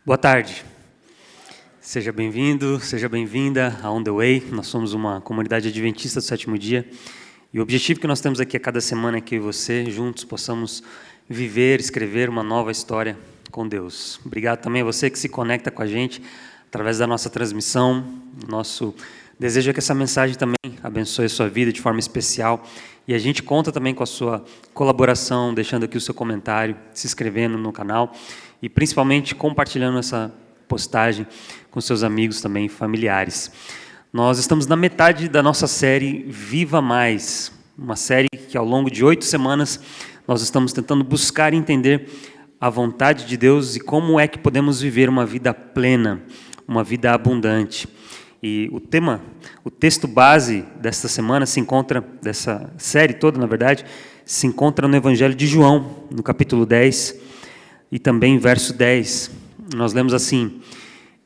Boa tarde. Seja bem-vindo, seja bem-vinda a On The Way. Nós somos uma comunidade adventista do sétimo dia. E o objetivo que nós temos aqui a cada semana é que eu e você, juntos, possamos viver, escrever uma nova história com Deus. Obrigado também a você que se conecta com a gente através da nossa transmissão. Nosso desejo é que essa mensagem também abençoe a sua vida de forma especial. E a gente conta também com a sua colaboração, deixando aqui o seu comentário, se inscrevendo no canal e principalmente compartilhando essa postagem com seus amigos também e familiares. Nós estamos na metade da nossa série Viva Mais, uma série que ao longo de 8 semanas nós estamos tentando buscar entender a vontade de Deus e como é que podemos viver uma vida plena, uma vida abundante. E o texto base desta semana se encontra, dessa série toda, na verdade, se encontra no Evangelho de João, no capítulo 10, e também verso 10. Nós lemos assim: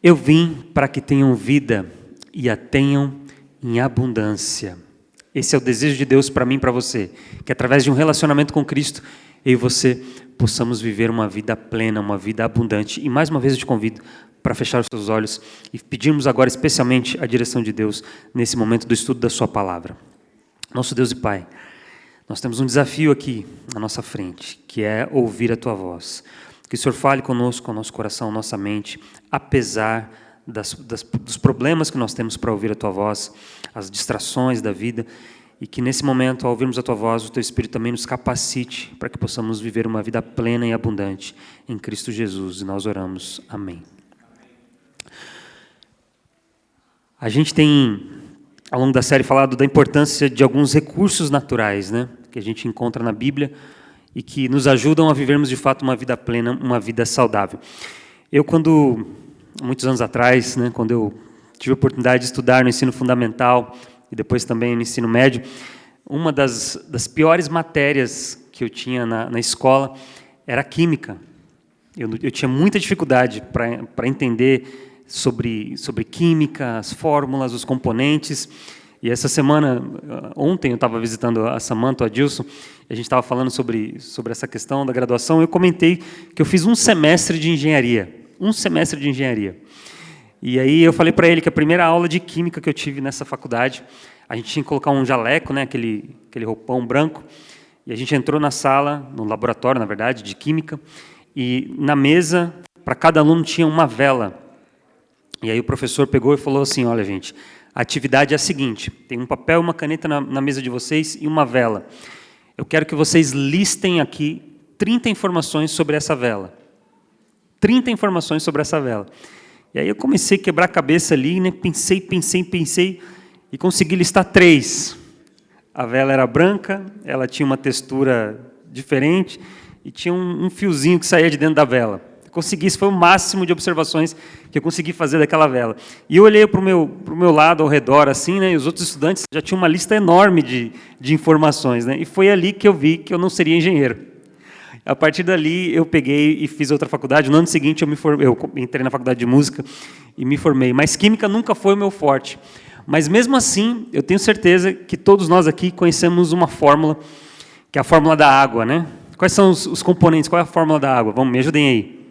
Eu vim para que tenham vida e a tenham em abundância. Esse é o desejo de Deus para mim e para você, que através de um relacionamento com Cristo, eu e você possamos viver uma vida plena, uma vida abundante. E mais uma vez eu te convido para fechar os seus olhos e pedirmos agora especialmente a direção de Deus nesse momento do estudo da sua palavra. Nosso Deus e Pai, nós temos um desafio aqui na nossa frente, que é ouvir a Tua voz. Que o Senhor fale conosco, com o nosso coração, nossa mente, apesar dos problemas que nós temos para ouvir a Tua voz, as distrações da vida, e que nesse momento, ao ouvirmos a Tua voz, o Teu Espírito também nos capacite para que possamos viver uma vida plena e abundante em Cristo Jesus. E nós oramos. Amém. A gente tem, ao longo da série, falado da importância de alguns recursos naturais, né, que a gente encontra na Bíblia e que nos ajudam a vivermos de fato uma vida plena, uma vida saudável. Eu, muitos anos atrás, né, quando eu tive a oportunidade de estudar no ensino fundamental e depois também no ensino médio, uma das piores matérias que eu tinha na escola era química. Eu tinha muita dificuldade para entender sobre química, as fórmulas, os componentes. E essa semana, ontem eu estava visitando a Samantha, o Adilson, e a gente estava falando sobre essa questão da graduação. Eu comentei que eu fiz um semestre de engenharia. E aí eu falei para ele que a primeira aula de química que eu tive nessa faculdade, a gente tinha que colocar um jaleco, né, aquele roupão branco, e a gente entrou na sala, no laboratório, na verdade, de química, e na mesa, para cada aluno tinha uma vela. E aí o professor pegou e falou assim: olha, gente, a atividade é a seguinte, tem um papel e uma caneta na mesa de vocês e uma vela. Eu quero que vocês listem aqui 30 informações sobre essa vela. 30 informações sobre essa vela. E aí eu comecei a quebrar a cabeça ali, né? Pensei, e consegui listar 3. A vela era branca, ela tinha uma textura diferente e tinha um fiozinho que saía de dentro da vela. Consegui, isso foi o máximo de observações que eu consegui fazer daquela vela. E eu olhei para o meu lado, ao redor, assim, né, e os outros estudantes já tinham uma lista enorme de informações, né, e foi ali que eu vi que eu não seria engenheiro. A partir dali, eu peguei e fiz outra faculdade. No ano seguinte, eu entrei na faculdade de música e me formei. Mas química nunca foi o meu forte. Mas, mesmo assim, eu tenho certeza que todos nós aqui conhecemos uma fórmula, que é a fórmula da água, né? Quais são os componentes? Qual é a fórmula da água? Vamos, me ajudem aí.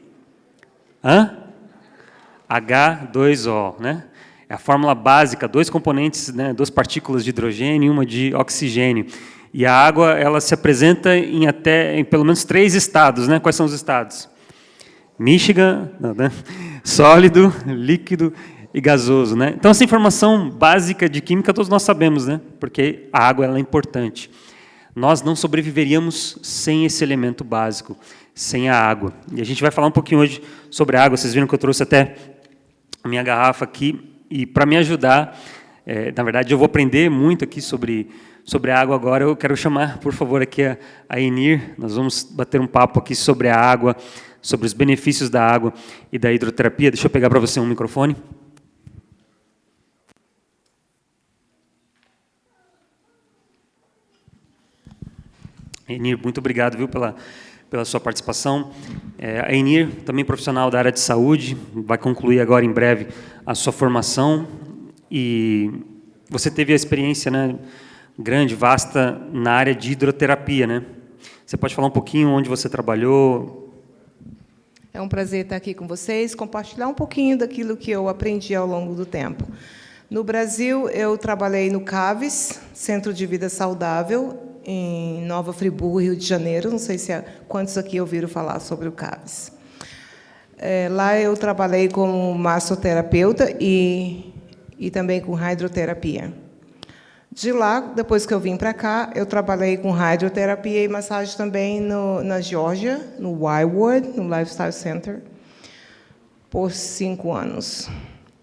H2O, né? É a fórmula básica, 2 componentes, né, 2 partículas de hidrogênio e uma de oxigênio. E a água, ela se apresenta em pelo menos 3 estados, né? Quais são os estados? Michigan, né? Sólido, líquido e gasoso, né? Então, essa informação básica de química todos nós sabemos, né? Porque a água ela é importante. Nós não sobreviveríamos sem esse elemento básico, sem a água. E a gente vai falar um pouquinho hoje sobre a água. Vocês viram que eu trouxe até a minha garrafa aqui. E para me ajudar, na verdade, eu vou aprender muito aqui sobre a água agora. Eu quero chamar, por favor, aqui a Enir. Nós vamos bater um papo aqui sobre a água, sobre os benefícios da água e da hidroterapia. Deixa eu pegar para você um microfone. Enir, muito obrigado, viu, pela sua participação. A Enir, também profissional da área de saúde, vai concluir agora em breve a sua formação. E você teve a experiência, né, grande, vasta, na área de hidroterapia, né? Você pode falar um pouquinho onde você trabalhou? É um prazer estar aqui com vocês, compartilhar um pouquinho daquilo que eu aprendi ao longo do tempo. No Brasil, eu trabalhei no CAVES, Centro de Vida Saudável, em Nova Friburgo, Rio de Janeiro. Não sei se quantos aqui ouviram falar sobre o CAVES. Lá eu trabalhei como massoterapeuta e também com hidroterapia. De lá, depois que eu vim para cá, eu trabalhei com hidroterapia e massagem também na Geórgia, no Wildwood, no Lifestyle Center, por 5 anos.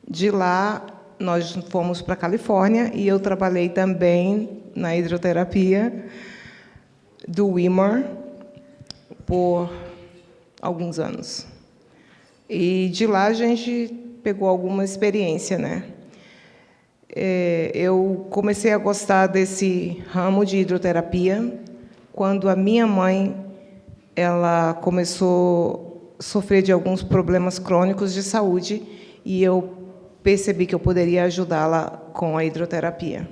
De lá, nós fomos para a Califórnia e eu trabalhei também na hidroterapia do Wimar por alguns anos. E de lá a gente pegou alguma experiência, né? Eu comecei a gostar desse ramo de hidroterapia quando a minha mãe ela começou a sofrer de alguns problemas crônicos de saúde e eu percebi que eu poderia ajudá-la com a hidroterapia.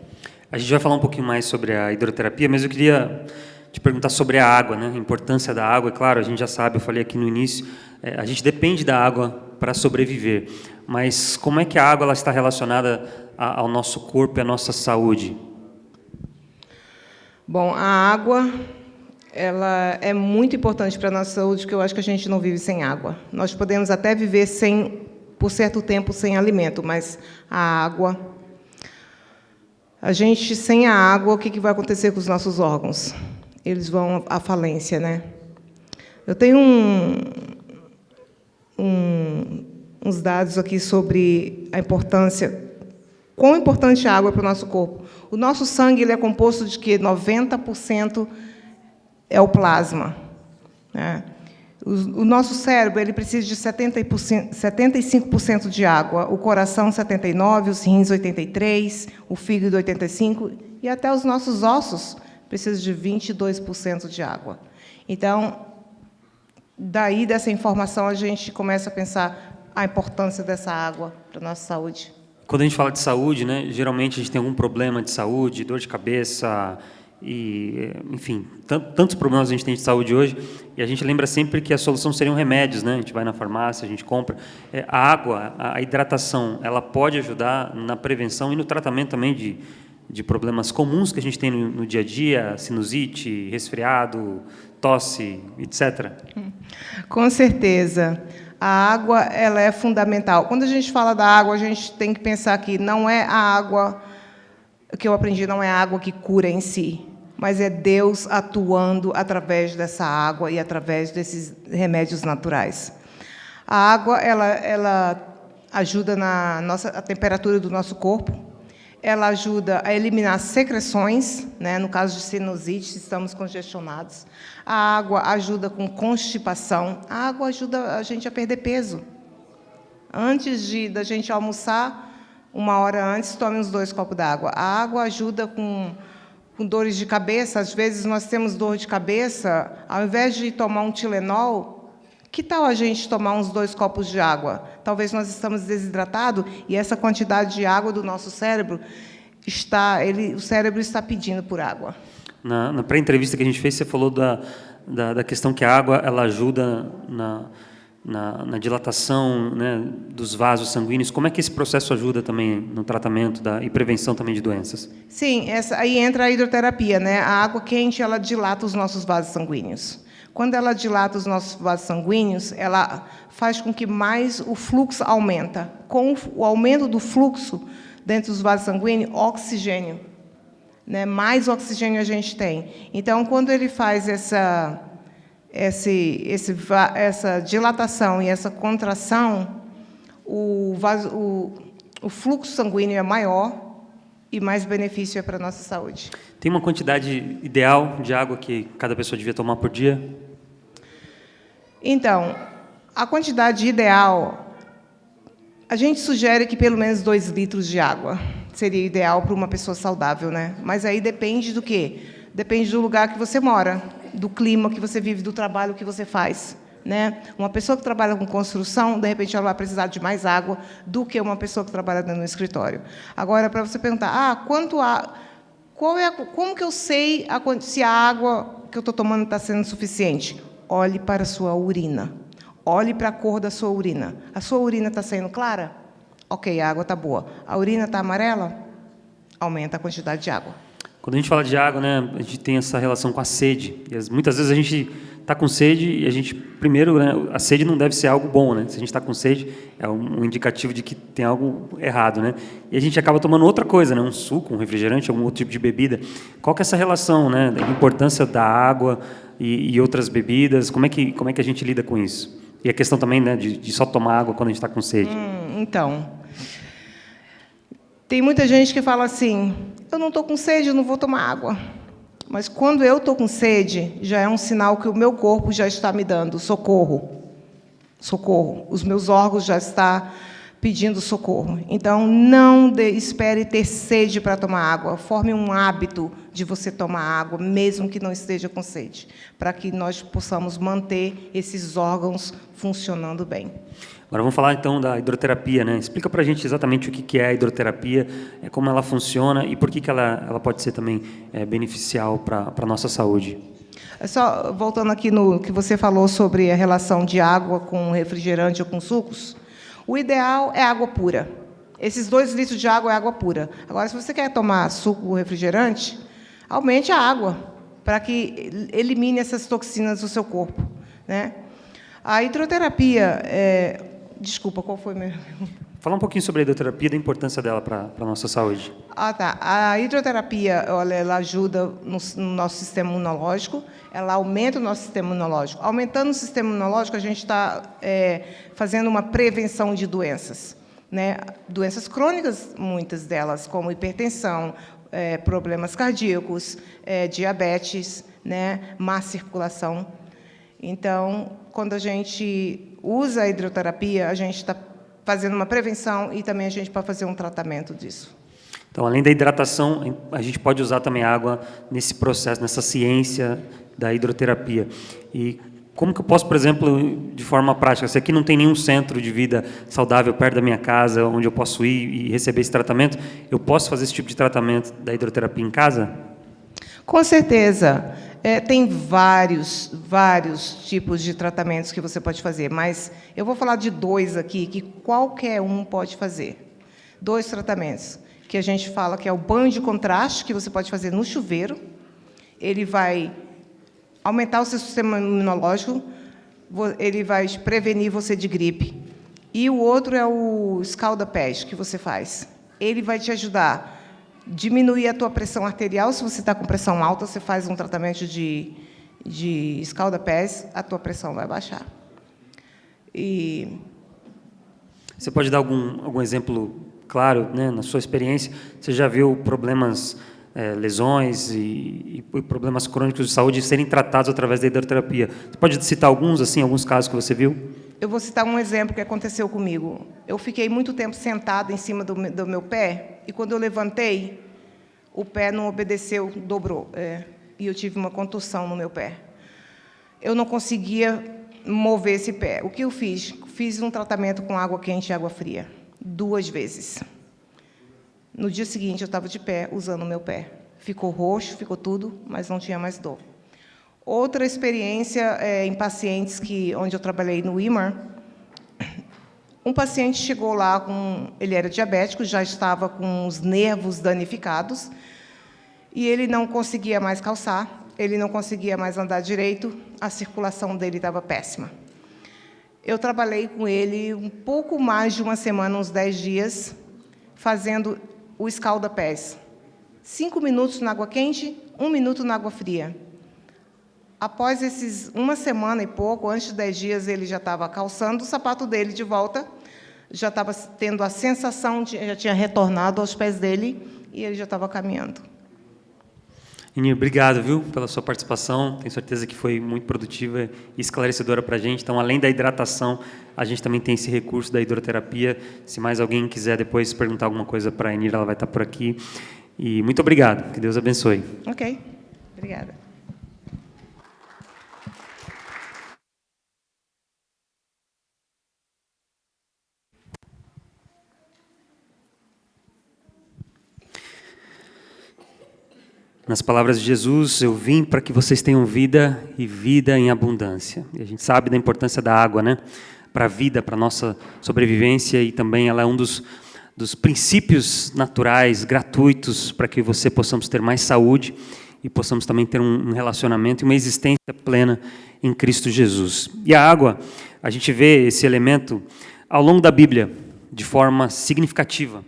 A gente vai falar um pouquinho mais sobre a hidroterapia, mas eu queria te perguntar sobre a água, né? A importância da água. É claro, a gente já sabe, eu falei aqui no início, a gente depende da água para sobreviver. Mas como é que a água ela está relacionada ao nosso corpo e à nossa saúde? Bom, a água ela é muito importante para a nossa saúde, porque eu acho que a gente não vive sem água. Nós podemos até viver por certo tempo sem alimento, mas a água... sem a água, o que vai acontecer com os nossos órgãos? Eles vão à falência, né? Eu tenho uns dados aqui sobre a importância, quão importante a água é para o nosso corpo. O nosso sangue ele é composto de que 90% é o plasma, né? O nosso cérebro ele precisa de 75% de água, o coração 79%, os rins 83%, o fígado 85%, e até os nossos ossos precisam de 22% de água. Então, daí, dessa informação, a gente começa a pensar a importância dessa água para a nossa saúde. Quando a gente fala de saúde, né, geralmente a gente tem algum problema de saúde, dor de cabeça, e, enfim, tantos problemas a gente tem de saúde hoje, e a gente lembra sempre que a solução seriam remédios, né? A gente vai na farmácia, a gente compra. A água, a hidratação, ela pode ajudar na prevenção e no tratamento também de problemas comuns que a gente tem no dia a dia, sinusite, resfriado, tosse, etc. Com certeza. A água ela é fundamental. Quando a gente fala da água, a gente tem que pensar que não é a água, o que eu aprendi, não é a água que cura em si, mas é Deus atuando através dessa água e através desses remédios naturais. A água ela ajuda a temperatura do nosso corpo, ela ajuda a eliminar secreções, né? No caso de sinusite, se estamos congestionados. A água ajuda com constipação. A água ajuda a gente a perder peso. Antes da gente almoçar, 1 hora antes, tome uns 2 copos d'água. A água ajuda com dores de cabeça. Às vezes nós temos dor de cabeça, ao invés de tomar um Tilenol, que tal a gente tomar uns 2 copos de água? Talvez nós estamos desidratados e essa quantidade de água do nosso cérebro o cérebro está pedindo por água. Na pré-entrevista que a gente fez, você falou da questão que a água ela ajuda na dilatação, né, dos vasos sanguíneos. Como é que esse processo ajuda também no tratamento e prevenção também de doenças? Sim, aí entra a hidroterapia, né? A água quente ela dilata os nossos vasos sanguíneos. Quando ela dilata os nossos vasos sanguíneos, ela faz com que mais o fluxo aumenta. Com o aumento do fluxo dentro dos vasos sanguíneos, oxigênio, né? Mais oxigênio a gente tem. Então, quando ele faz essa dilatação e essa contração, o fluxo sanguíneo é maior e mais benefício é para a nossa saúde. Tem uma quantidade ideal de água que cada pessoa devia tomar por dia? Então, a quantidade ideal, a gente sugere que pelo menos 2 litros de água seria ideal para uma pessoa saudável, né? Mas aí depende do quê? Depende do lugar que você mora, do clima que você vive, do trabalho que você faz, né? Uma pessoa que trabalha com construção, de repente, ela vai precisar de mais água do que uma pessoa que trabalha no escritório. Agora, para você perguntar, como que eu sei se a água que eu estou tomando está sendo suficiente? Olhe para a sua urina. Olhe para a cor da sua urina. A sua urina está saindo clara? Ok, a água está boa. A urina está amarela? Aumenta a quantidade de água. Quando a gente fala de água, né, a gente tem essa relação com a sede. E muitas vezes a gente está com sede e a gente, primeiro, né, a sede não deve ser algo bom, né? Se a gente está com sede, é um indicativo de que tem algo errado, né? E a gente acaba tomando outra coisa, né? Um suco, um refrigerante, algum outro tipo de bebida. Qual que é essa relação, né? A importância da água e outras bebidas? Como é que a gente lida com isso? E a questão também, né, de só tomar água quando a gente está com sede. Então, tem muita gente que fala assim, eu não estou com sede, eu não vou tomar água. Mas quando eu estou com sede, já é um sinal que o meu corpo já está me dando socorro. Socorro. Os meus órgãos já estão pedindo socorro. Então, não espere ter sede para tomar água. Forme um hábito de você tomar água, mesmo que não esteja com sede, para que nós possamos manter esses órgãos funcionando bem. Agora vamos falar então da hidroterapia, né? Explica para a gente exatamente o que é a hidroterapia, como ela funciona e por que ela pode ser também beneficial para a nossa saúde. Só voltando aqui no que você falou sobre a relação de água com refrigerante ou com sucos, o ideal é água pura. Esses 2 litros de água é água pura. Agora, se você quer tomar suco ou refrigerante, aumente a água, para que elimine essas toxinas do seu corpo, né? A hidroterapia... Desculpa, qual foi mesmo? Fala um pouquinho sobre a hidroterapia e da importância dela para a nossa saúde. Tá. A hidroterapia, olha, ela ajuda no nosso sistema imunológico, ela aumenta o nosso sistema imunológico. Aumentando o sistema imunológico, a gente está fazendo uma prevenção de doenças, né? Doenças crônicas, muitas delas, como hipertensão, problemas cardíacos, diabetes, né? Má circulação. Então, quando a gente usa a hidroterapia, a gente está fazendo uma prevenção e também a gente pode fazer um tratamento disso. Então, além da hidratação, a gente pode usar também água nesse processo, nessa ciência da hidroterapia. E como que eu posso, por exemplo, de forma prática, se aqui não tem nenhum centro de vida saudável perto da minha casa, onde eu posso ir e receber esse tratamento, eu posso fazer esse tipo de tratamento da hidroterapia em casa? Com certeza. Tem vários tipos de tratamentos que você pode fazer, mas eu vou falar de 2 aqui, que qualquer um pode fazer. 2 tratamentos, que a gente fala que é o banho de contraste, que você pode fazer no chuveiro. Ele vai aumentar o seu sistema imunológico, ele vai prevenir você de gripe. E o outro é o escalda-pés, que você faz. Ele vai te ajudar diminuir a tua pressão arterial. Se você está com pressão alta, você faz um tratamento de escalda-pés, a tua pressão vai baixar. E você pode dar algum exemplo claro, né, na sua experiência? Você já viu problemas, lesões e problemas crônicos de saúde serem tratados através da hidroterapia? Você pode citar alguns casos que você viu? Eu vou citar um exemplo que aconteceu comigo. Eu fiquei muito tempo sentada em cima do meu pé, e quando eu levantei, o pé não obedeceu, dobrou. E eu tive uma contusão no meu pé. Eu não conseguia mover esse pé. O que eu fiz? Fiz um tratamento com água quente e água fria, 2 vezes. No dia seguinte, eu estava de pé, usando o meu pé. Ficou roxo, ficou tudo, mas não tinha mais dor. Outra experiência em pacientes onde eu trabalhei no IMAR, um paciente chegou lá, ele era diabético, já estava com os nervos danificados, e ele não conseguia mais calçar, ele não conseguia mais andar direito, a circulação dele estava péssima. Eu trabalhei com ele um pouco mais de uma semana, uns 10 dias, fazendo o escalda-pés. 5 minutos na água quente, 1 minuto na água fria. Após uma semana e pouco, antes de 10 dias, ele já estava calçando o sapato dele de volta, já estava tendo a sensação já tinha retornado aos pés dele, e ele já estava caminhando. Nini, obrigado, viu, pela sua participação. Tenho certeza que foi muito produtiva e esclarecedora para a gente. Então, além da hidratação, a gente também tem esse recurso da hidroterapia. Se mais alguém quiser depois perguntar alguma coisa para a Enira, ela vai estar por aqui. E muito obrigado. Que Deus abençoe. Ok. Obrigada. Nas palavras de Jesus, eu vim para que vocês tenham vida e vida em abundância. E a gente sabe da importância da água, né? Para a vida, para a nossa sobrevivência, e também ela é um dos princípios naturais, gratuitos, para que você possamos ter mais saúde e possamos também ter um relacionamento e uma existência plena em Cristo Jesus. E a água, a gente vê esse elemento ao longo da Bíblia, de forma significativa.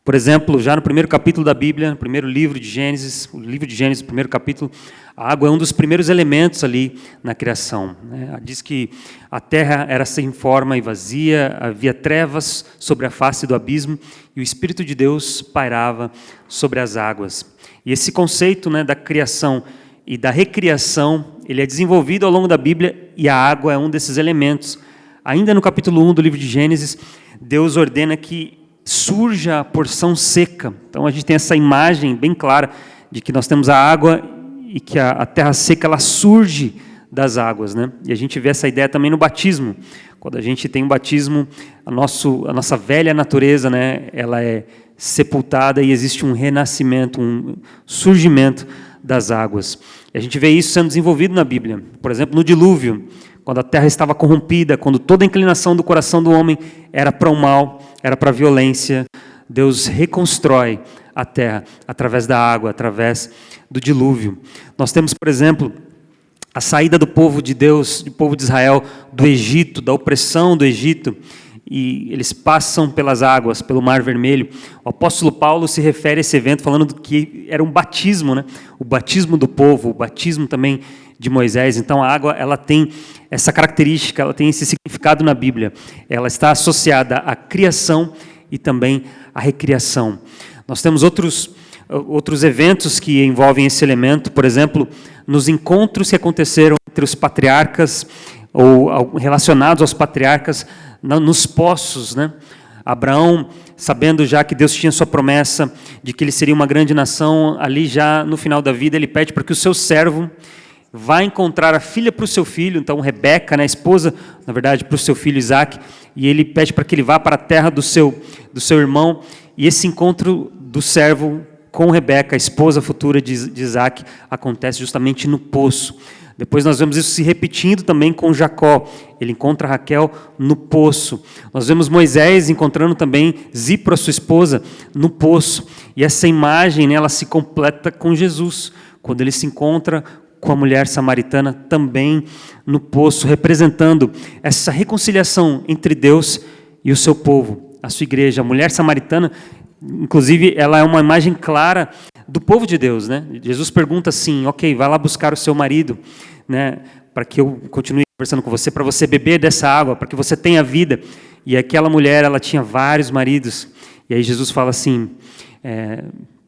Por exemplo, já no primeiro capítulo da Bíblia, no primeiro livro de Gênesis, o livro de Gênesis, primeiro capítulo, a água é um dos primeiros elementos ali na criação. Diz que a terra era sem forma e vazia, havia trevas sobre a face do abismo e o Espírito de Deus pairava sobre as águas. E esse conceito, da criação e da recriação, ele é desenvolvido ao longo da Bíblia e a água é um desses elementos. Ainda no capítulo 1 do livro de Gênesis, Deus ordena que surja a porção seca. Então a gente tem essa imagem bem clara de que nós temos a água e que a terra seca ela surge das águas, E a gente vê essa ideia também no batismo. Quando a gente tem um batismo, a nossa velha natureza, ela é sepultada e existe um renascimento, um surgimento das águas. E a gente vê isso sendo desenvolvido na Bíblia. Por exemplo, no dilúvio, quando a terra estava corrompida, quando toda a inclinação do coração do homem era para o mal, era para a violência, Deus reconstrói a terra através da água, através do dilúvio. Nós temos, por exemplo, a saída do povo de Deus, do povo de Israel, do Egito, da opressão do Egito, e eles passam pelas águas, pelo Mar Vermelho. O apóstolo Paulo se refere a esse evento falando que era um batismo, o batismo do povo, o batismo também de Moisés. Então a água ela tem essa característica, ela tem esse significado na Bíblia. Ela está associada à criação e também à recriação. Nós temos outros eventos que envolvem esse elemento, por exemplo, nos encontros que aconteceram entre os patriarcas ou relacionados aos patriarcas nos poços, Abraão, sabendo já que Deus tinha sua promessa de que ele seria uma grande nação, ali já no final da vida ele pede para que o seu servo vai encontrar a filha para o seu filho, então Rebeca, a esposa, na verdade, para o seu filho Isaac, e ele pede para que ele vá para a terra do seu irmão, e esse encontro do servo com Rebeca, a esposa futura de Isaac, acontece justamente no poço. Depois nós vemos isso se repetindo também com Jacó, ele encontra Raquel no poço. Nós vemos Moisés encontrando também Zípora, sua esposa, no poço, e essa imagem ela se completa com Jesus, quando ele se encontra com a mulher samaritana também no poço, representando essa reconciliação entre Deus e o seu povo, a sua igreja. A mulher samaritana, inclusive, ela é uma imagem clara do povo de Deus, Jesus pergunta assim, ok, vai lá buscar o seu marido, para que eu continue conversando com você, para você beber dessa água, para que você tenha vida. E aquela mulher, ela tinha vários maridos, e aí Jesus fala assim,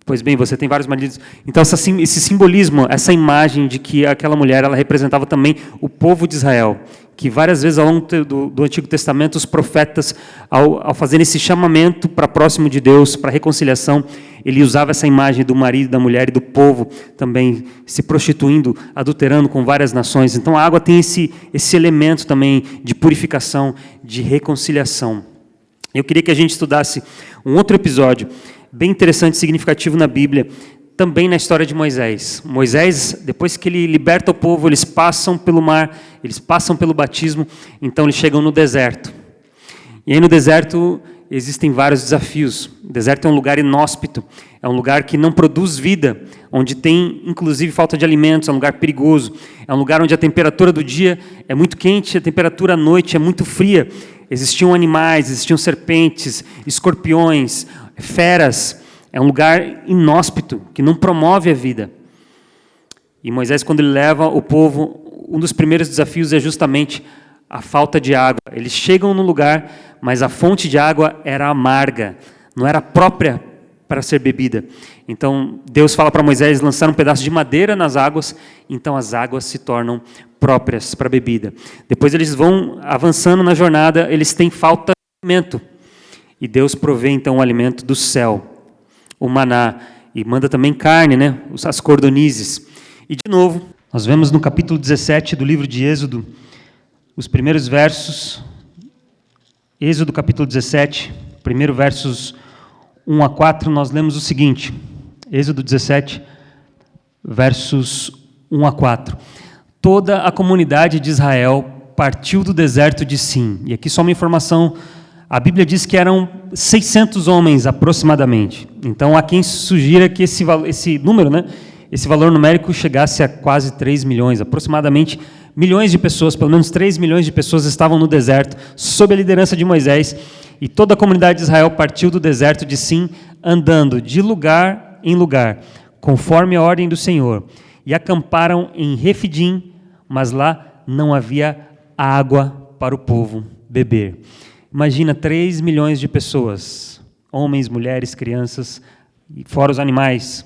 pois bem, você tem vários maridos. Então, esse simbolismo, essa imagem de que aquela mulher, ela representava também o povo de Israel, que várias vezes ao longo do Antigo Testamento, os profetas, ao fazerem esse chamamento para próximo de Deus, para reconciliação, ele usava essa imagem do marido, da mulher e do povo também se prostituindo, adulterando com várias nações. Então, a água tem esse elemento também de purificação, de reconciliação. Eu queria que a gente estudasse um outro episódio bem interessante e significativo na Bíblia, também na história de Moisés. Moisés, depois que ele liberta o povo, eles passam pelo mar, eles passam pelo batismo, então eles chegam no deserto. E aí no deserto existem vários desafios. O deserto é um lugar inóspito, é um lugar que não produz vida, onde tem inclusive falta de alimentos, é um lugar perigoso, é um lugar onde a temperatura do dia é muito quente, a temperatura à noite é muito fria. Existiam animais, existiam serpentes, escorpiões, feras. É um lugar inóspito, que não promove a vida. E Moisés, quando ele leva o povo, um dos primeiros desafios é justamente a falta de água. Eles chegam no lugar, mas a fonte de água era amarga, não era própria para ser bebida. Então, Deus fala para Moisés lançar um pedaço de madeira nas águas, então as águas se tornam próprias para bebida. Depois eles vão avançando na jornada, eles têm falta de alimento. E Deus provê então o alimento do céu, o maná, e manda também carne, as cordonizes. E de novo, nós vemos no capítulo 17 do livro de Êxodo, os primeiros versos, Êxodo capítulo 17, primeiro versos 1 a 4, nós lemos o seguinte, Êxodo 17, versos 1 a 4. Toda a comunidade de Israel partiu do deserto de Sim. E aqui só uma informação, a Bíblia diz que eram 600 homens aproximadamente. Então há quem sugira que esse número, né, esse valor numérico chegasse a quase 3 milhões, aproximadamente milhões de pessoas, pelo menos 3 milhões de pessoas estavam no deserto, sob a liderança de Moisés, e toda a comunidade de Israel partiu do deserto de Sim, andando de lugar em lugar, conforme a ordem do Senhor, e acamparam em Refidim, mas lá não havia água para o povo beber. Imagina 3 milhões de pessoas, homens, mulheres, crianças, fora os animais,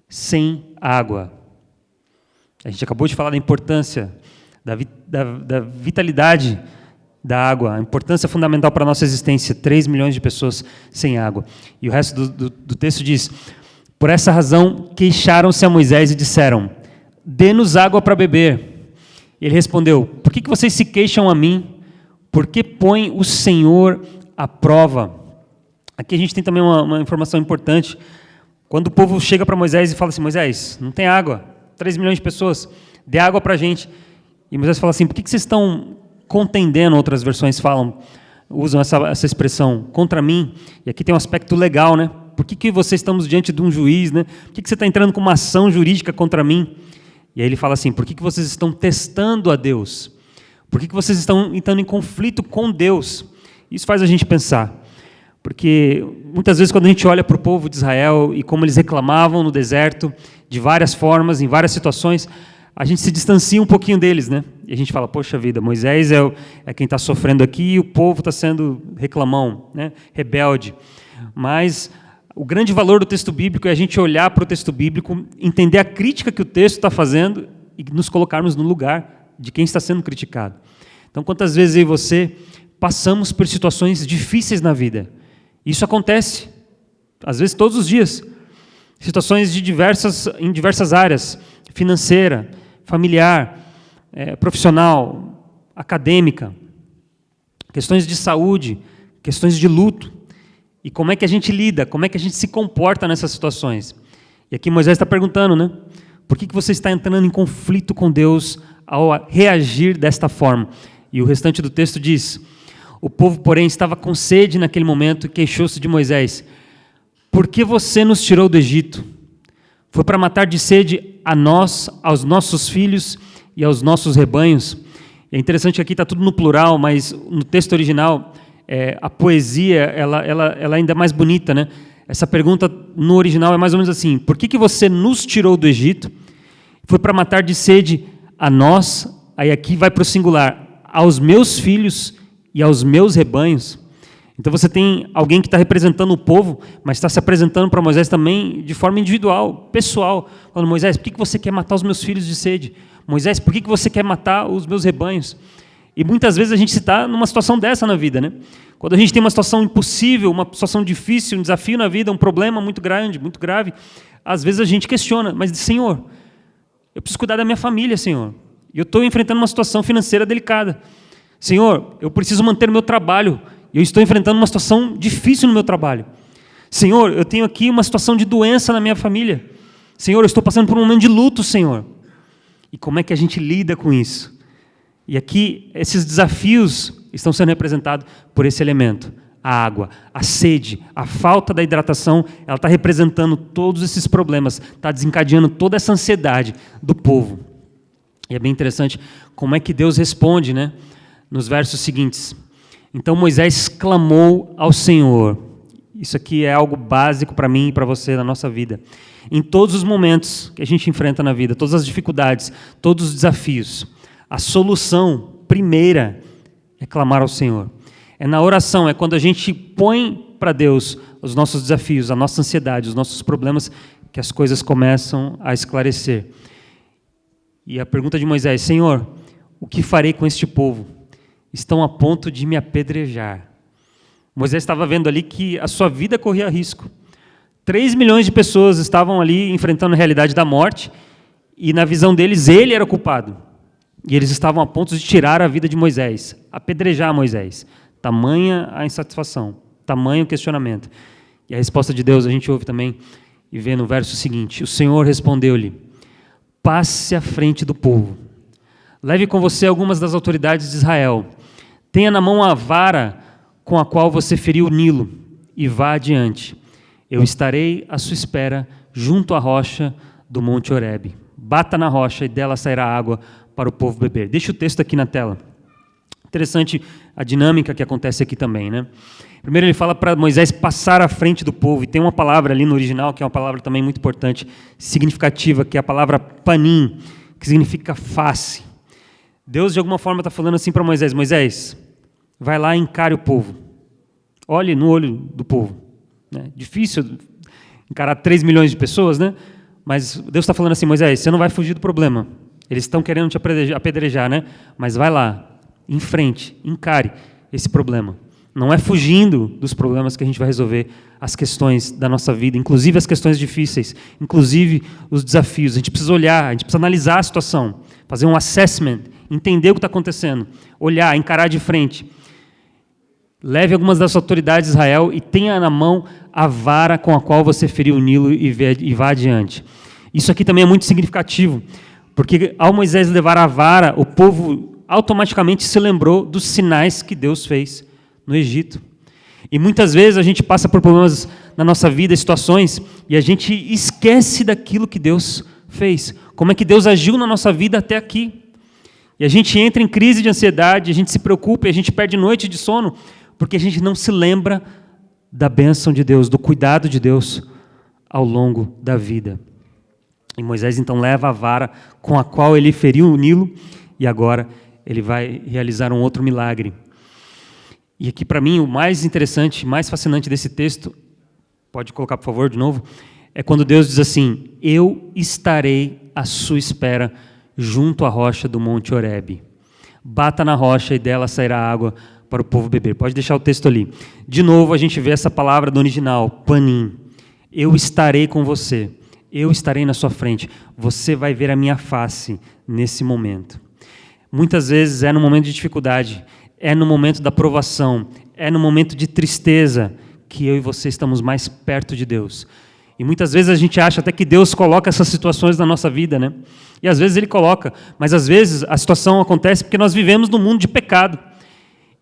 sem água. A gente acabou de falar da importância, da vitalidade da água, a importância fundamental para a nossa existência, 3 milhões de pessoas sem água. E o resto do texto diz: por essa razão queixaram-se a Moisés e disseram: dê-nos água para beber. Ele respondeu: por que vocês se queixam a mim? Por que põe o Senhor à prova? Aqui a gente tem também uma informação importante. Quando o povo chega para Moisés e fala assim: Moisés, não tem água, 3 milhões de pessoas, dê água para a gente. E Moisés fala assim: por que vocês estão contendendo? Outras versões usam essa expressão, contra mim. E aqui tem um aspecto legal, né? Por que vocês estamos diante de um juiz, né? Por que você está entrando com uma ação jurídica contra mim? E aí ele fala assim: por que vocês estão testando a Deus? Por que vocês estão entrando em conflito com Deus? Isso faz a gente pensar. Porque muitas vezes quando a gente olha para o povo de Israel e como eles reclamavam no deserto, de várias formas, em várias situações, a gente se distancia um pouquinho deles, né? E a gente fala: poxa vida, Moisés é quem está sofrendo aqui e o povo está sendo reclamão, né? Rebelde. Mas o grande valor do texto bíblico é a gente olhar para o texto bíblico, entender a crítica que o texto está fazendo e nos colocarmos no lugar de quem está sendo criticado. Então, quantas vezes eu e você passamos por situações difíceis na vida? Isso acontece, às vezes todos os dias. Situações em diversas áreas: financeira, familiar, profissional, acadêmica, questões de saúde, questões de luto. E como é que a gente lida, como é que a gente se comporta nessas situações? E aqui Moisés está perguntando, né? Por que você está entrando em conflito com Deus ao reagir desta forma? E o restante do texto diz: o povo, porém, estava com sede naquele momento e queixou-se de Moisés: por que você nos tirou do Egito? Foi para matar de sede a nós, aos nossos filhos e aos nossos rebanhos? É interessante que aqui está tudo no plural, mas no texto original, a poesia ela ainda é mais bonita, né? Essa pergunta no original é mais ou menos assim: por que você nos tirou do Egito? Foi para matar de sede a nós, aí aqui vai para o singular, aos meus filhos e aos meus rebanhos. Então você tem alguém que está representando o povo, mas está se apresentando para Moisés também de forma individual, pessoal, falando: Moisés, por que você quer matar os meus filhos de sede? Moisés, por que você quer matar os meus rebanhos? E muitas vezes a gente está numa situação dessa na vida, né? Quando a gente tem uma situação impossível, uma situação difícil, um desafio na vida, um problema muito grande, muito grave, às vezes a gente questiona: mas Senhor, eu preciso cuidar da minha família, Senhor. E eu estou enfrentando uma situação financeira delicada. Senhor, eu preciso manter o meu trabalho. E eu estou enfrentando uma situação difícil no meu trabalho. Senhor, eu tenho aqui uma situação de doença na minha família. Senhor, eu estou passando por um momento de luto, Senhor. E como é que a gente lida com isso? E aqui, esses desafios estão sendo representados por esse elemento. A água, a sede, a falta da hidratação, ela está representando todos esses problemas, está desencadeando toda essa ansiedade do povo. E é bem interessante como é que Deus responde, né? Nos versos seguintes. Então Moisés clamou ao Senhor. Isso aqui é algo básico para mim e para você na nossa vida. Em todos os momentos que a gente enfrenta na vida, todas as dificuldades, todos os desafios, a solução primeira é clamar ao Senhor. É na oração, é quando a gente põe para Deus os nossos desafios, a nossa ansiedade, os nossos problemas, que as coisas começam a esclarecer. E a pergunta de Moisés: Senhor, o que farei com este povo? Estão a ponto de me apedrejar. Moisés estava vendo ali que a sua vida corria risco. 3 milhões de pessoas estavam ali enfrentando a realidade da morte, e na visão deles, ele era o culpado. E eles estavam a ponto de tirar a vida de Moisés, apedrejar Moisés. Tamanha a insatisfação, tamanho o questionamento. E a resposta de Deus a gente ouve também e vê no verso seguinte: o Senhor respondeu-lhe: passe à frente do povo. Leve com você algumas das autoridades de Israel. Tenha na mão a vara com a qual você feriu o Nilo e vá adiante. Eu estarei à sua espera junto à rocha do Monte Horebe. Bata na rocha e dela sairá água para o povo beber. Deixa o texto aqui na tela. Interessante a dinâmica que acontece aqui também, né? Primeiro ele fala para Moisés passar à frente do povo, e tem uma palavra ali no original, que é uma palavra também muito importante, significativa, que é a palavra panim, que significa face. Deus, de alguma forma, está falando assim para Moisés: Moisés, vai lá e encare o povo. Olhe no olho do povo. Né? Difícil encarar 3 milhões de pessoas, né? Mas Deus está falando assim: Moisés, você não vai fugir do problema. Eles estão querendo te apedrejar, né? Mas vai lá, em frente, encare esse problema. Não é fugindo dos problemas que a gente vai resolver as questões da nossa vida, inclusive as questões difíceis, inclusive os desafios. A gente precisa olhar, a gente precisa analisar a situação, fazer um assessment, entender o que está acontecendo, olhar, encarar de frente. Leve algumas das autoridades de Israel e tenha na mão a vara com a qual você feriu o Nilo e vá adiante. Isso aqui também é muito significativo, porque ao Moisés levar a vara, o povo automaticamente se lembrou dos sinais que Deus fez no Egito. E muitas vezes a gente passa por problemas na nossa vida, situações, e a gente esquece daquilo que Deus fez. Como é que Deus agiu na nossa vida até aqui. E a gente entra em crise de ansiedade, a gente se preocupa, e a gente perde noite de sono, porque a gente não se lembra da bênção de Deus, do cuidado de Deus ao longo da vida. E Moisés então leva a vara com a qual ele feriu o Nilo, e agora ele vai realizar um outro milagre. E aqui, para mim, o mais interessante, mais fascinante desse texto, pode colocar, por favor, de novo, é quando Deus diz assim: eu estarei à sua espera junto à rocha do Monte Horebe. Bata na rocha e dela sairá água para o povo beber. Pode deixar o texto ali. De novo, a gente vê essa palavra do original, panim. Eu estarei com você. Eu estarei na sua frente. Você vai ver a minha face nesse momento. Muitas vezes é no momento de dificuldade, é no momento da provação, é no momento de tristeza que eu e você estamos mais perto de Deus. E muitas vezes a gente acha até que Deus coloca essas situações na nossa vida, né? E às vezes Ele coloca, mas às vezes a situação acontece porque nós vivemos num mundo de pecado.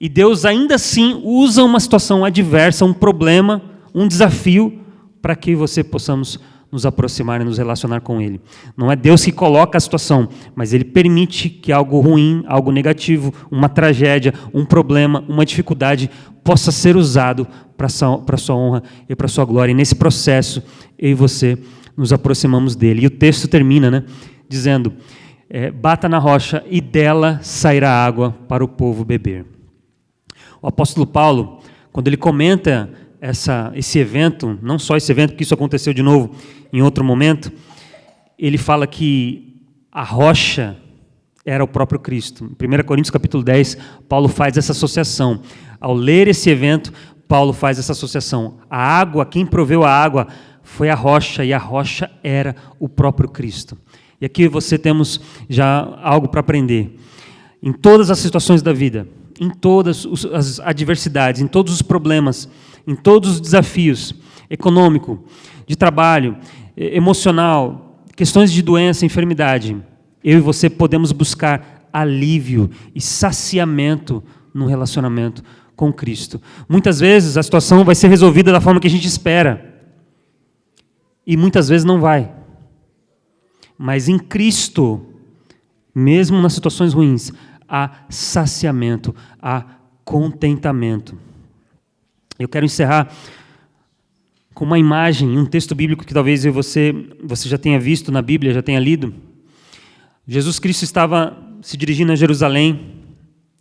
E Deus ainda assim usa uma situação adversa, um problema, um desafio, para que você possamos nos aproximar e nos relacionar com Ele. Não é Deus que coloca a situação, mas Ele permite que algo ruim, algo negativo, uma tragédia, um problema, uma dificuldade possa ser usado para a sua honra e para a sua glória. E nesse processo, eu e você nos aproximamos dEle. E o texto termina, né, dizendo, bata na rocha e dela sairá água para o povo beber. O apóstolo Paulo, quando ele comenta esse evento, não só esse evento, porque isso aconteceu de novo em outro momento, ele fala que a rocha era o próprio Cristo. Em 1 Coríntios capítulo 10, Paulo faz essa associação. Ao ler esse evento, Paulo faz essa associação. A água, quem proveu a água foi a rocha, e a rocha era o próprio Cristo. E aqui você temos já algo para aprender. Em todas as situações da vida, em todas as adversidades, em todos os problemas, em todos os desafios, econômico, de trabalho, emocional, questões de doença, enfermidade, eu e você podemos buscar alívio e saciamento no relacionamento com Cristo. Muitas vezes a situação vai ser resolvida da forma que a gente espera, e muitas vezes não vai. Mas em Cristo, mesmo nas situações ruins, há saciamento, há contentamento. Eu quero encerrar com uma imagem, um texto bíblico que talvez você já tenha visto na Bíblia, já tenha lido. Jesus Cristo estava se dirigindo a Jerusalém,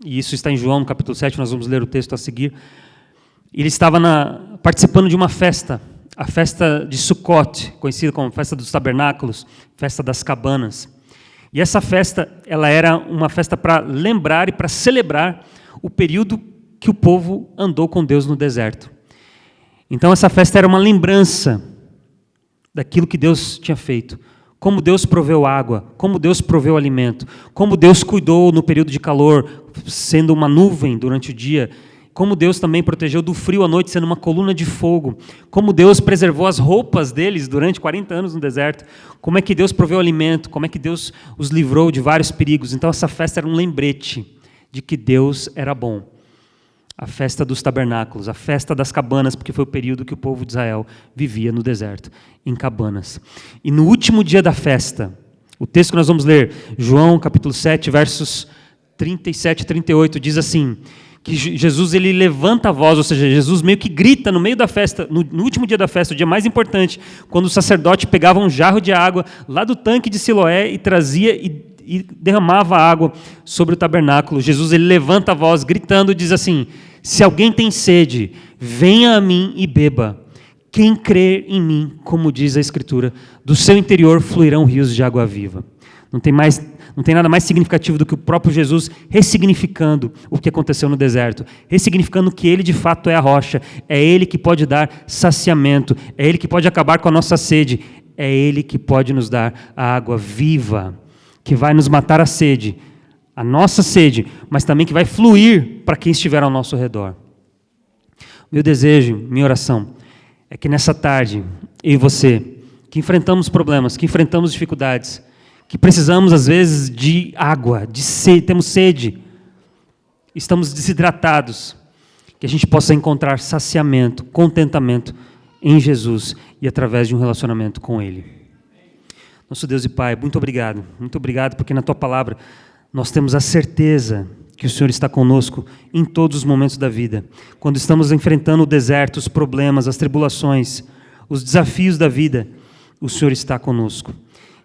e isso está em João, no capítulo 7, nós vamos ler o texto a seguir. Ele estava participando de uma festa, a festa de Sukkot, conhecida como festa dos tabernáculos, festa das cabanas. E essa festa, ela era uma festa para lembrar e para celebrar o período que o povo andou com Deus no deserto. Então essa festa era uma lembrança daquilo que Deus tinha feito. Como Deus proveu água, como Deus proveu alimento, como Deus cuidou no período de calor, sendo uma nuvem durante o dia como Deus também protegeu do frio à noite, sendo uma coluna de fogo, como Deus preservou as roupas deles durante 40 anos no deserto, como é que Deus proveu alimento, como é que Deus os livrou de vários perigos. Então essa festa era um lembrete de que Deus era bom. A festa dos tabernáculos, a festa das cabanas, porque foi o período que o povo de Israel vivia no deserto, em cabanas. E no último dia da festa, o texto que nós vamos ler, João capítulo 7, versos 37 e 38, diz assim, que Jesus ele levanta a voz, ou seja, Jesus meio que grita no meio da festa, no último dia da festa, o dia mais importante, quando o sacerdote pegava um jarro de água lá do tanque de Siloé e trazia e derramava água sobre o tabernáculo. Jesus ele levanta a voz, gritando, e diz assim, se alguém tem sede, venha a mim e beba. Quem crer em mim, como diz a Escritura, do seu interior fluirão rios de água viva. Não tem nada mais significativo do que o próprio Jesus ressignificando o que aconteceu no deserto, ressignificando que Ele de fato é a rocha, é Ele que pode dar saciamento, é Ele que pode acabar com a nossa sede, é Ele que pode nos dar a água viva, que vai nos matar a sede, a nossa sede, mas também que vai fluir para quem estiver ao nosso redor. Meu desejo, minha oração, é que nessa tarde, eu e você, que enfrentamos problemas, que enfrentamos dificuldades, que precisamos às vezes de água, de sede, temos sede, estamos desidratados, que a gente possa encontrar saciamento, contentamento em Jesus e através de um relacionamento com Ele. Nosso Deus e Pai, muito obrigado porque na Tua Palavra nós temos a certeza que o Senhor está conosco em todos os momentos da vida. Quando estamos enfrentando o deserto, os problemas, as tribulações, os desafios da vida, o Senhor está conosco.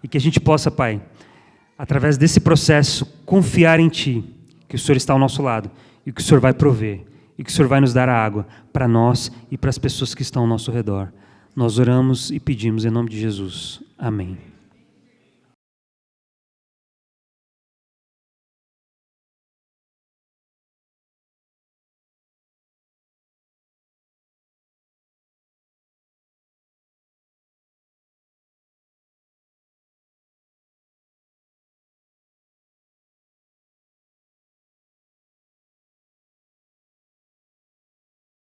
E que a gente possa, Pai, através desse processo, confiar em Ti, que o Senhor está ao nosso lado e que o Senhor vai prover e que o Senhor vai nos dar a água para nós e para as pessoas que estão ao nosso redor. Nós oramos e pedimos em nome de Jesus. Amém.